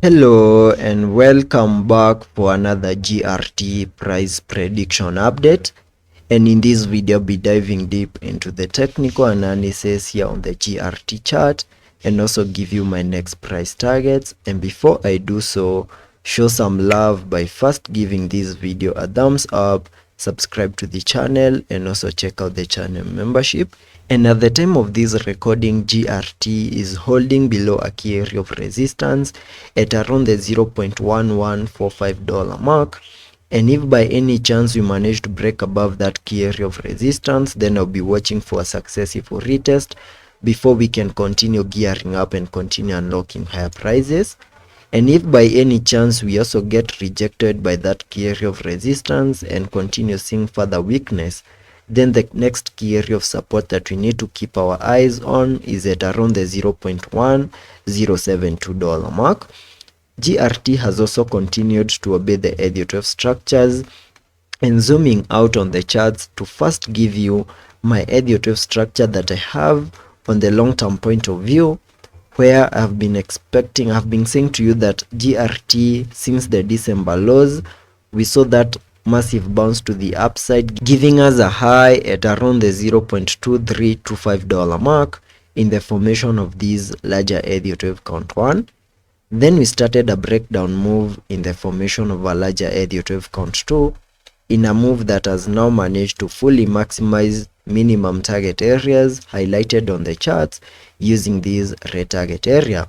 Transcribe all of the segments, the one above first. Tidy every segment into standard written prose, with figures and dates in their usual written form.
Hello and welcome back for another GRT price prediction update, and in this video I'll be diving deep into the technical analysis here on the GRT chart and also give you my next price targets. And before I do so, show some love by first giving this video a thumbs up, subscribe to the channel, and also check out the channel membership. And at the time of this recording, GRT is holding below a key area of resistance at around the $0.1145 mark. And if by any chance we manage to break above that key area of resistance, then I'll be watching for a successful retest before we can continue gearing up and continue unlocking higher prices. And if by any chance we also get rejected by that key area of resistance and continue seeing further weakness, then the next key area of support that we need to keep our eyes on is at around the $0.1072 mark. GRT has also continued to obey the Elliot structures, and zooming out on the charts to first give you my Elliot structure that I have on the long-term point of view, where I've been saying to you that GRT, since the December lows, we saw that massive bounce to the upside, giving us a high at around the $0.2325 mark in the formation of this larger Elliott wave count 1. Then we started a breakdown move in the formation of a larger Elliott wave count 2, in a move that has now managed to fully maximize minimum target areas highlighted on the charts using this red target area,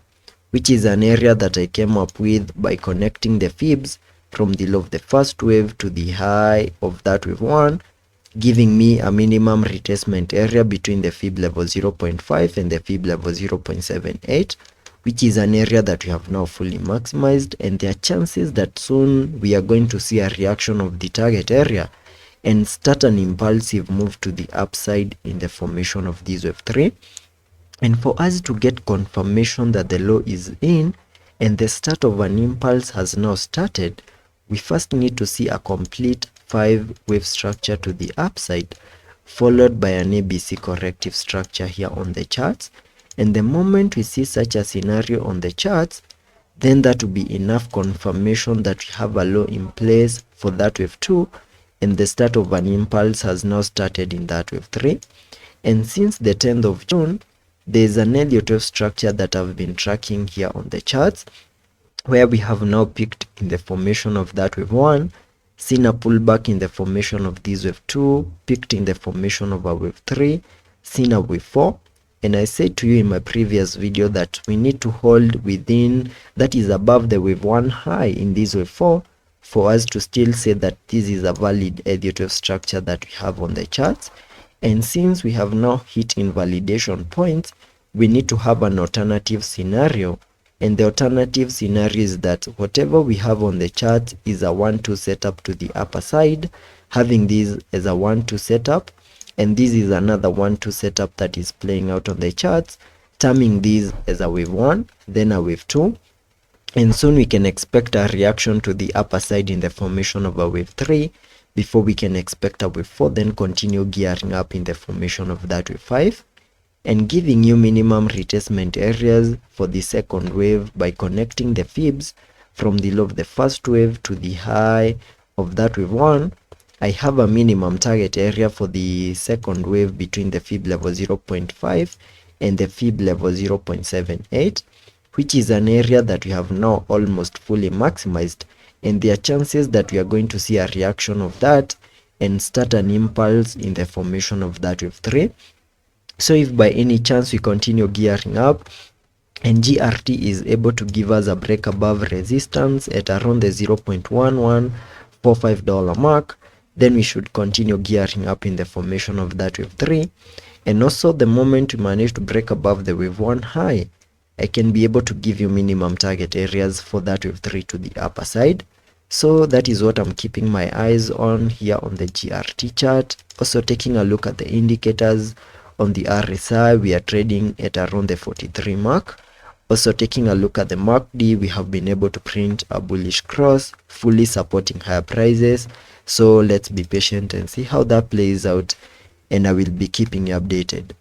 which is an area that I came up with by connecting the fibs from the low of the first wave to the high of that wave 1, giving me a minimum retracement area between the fib level 0.5 and the fib level 0.78, which is an area that we have now fully maximized, and there are chances that soon we are going to see a reaction of the target area and start an impulsive move to the upside in the formation of this wave 3. And for us to get confirmation that the low is in and the start of an impulse has now started, we first need to see a complete 5-wave structure to the upside, followed by an ABC corrective structure here on the charts. And the moment we see such a scenario on the charts, then that will be enough confirmation that we have a low in place for that wave 2, and the start of an impulse has now started in that wave 3. And since the 10th of June, there is an Elliott wave structure that I've been tracking here on the charts, where we have now peaked in the formation of that wave 1, seen a pullback in the formation of this wave 2, peaked in the formation of a wave 3, seen a wave 4. And I said to you in my previous video that we need to hold within, that is above the wave 1 high in this wave 4, for us to still say that this is a valid Elliott wave structure that we have on the charts. And since we have now hit invalidation points, we need to have an alternative scenario. And the alternative scenario is that whatever we have on the chart is a 1-2 setup to the upper side, having this as a 1-2 setup, and this is another 1-2 setup that is playing out on the charts, terming this as a wave 1, then a wave 2, and soon we can expect a reaction to the upper side in the formation of a wave 3 before we can expect a wave 4, then continue gearing up in the formation of that wave 5. And giving you minimum retracement areas for the second wave by connecting the fibs from the low of the first wave to the high of that wave 1. I have a minimum target area for the second wave between the fib level 0.5 and the fib level 0.78, which is an area that we have now almost fully maximized, and there are chances that we are going to see a reaction of that and start an impulse in the formation of that wave 3. So if by any chance we continue gearing up and GRT is able to give us a break above resistance at around the $0.1145 mark, then we should continue gearing up in the formation of that wave 3. And also the moment we manage to break above the wave 1 high, I can be able to give you minimum target areas for that wave 3 to the upper side. So that is what I'm keeping my eyes on here on the GRT chart. Also taking a look at the indicators. On the RSI, we are trading at around the 43 mark. Also taking a look at the MACD, we have been able to print a bullish cross, fully supporting higher prices. So let's be patient and see how that plays out, and I will be keeping you updated.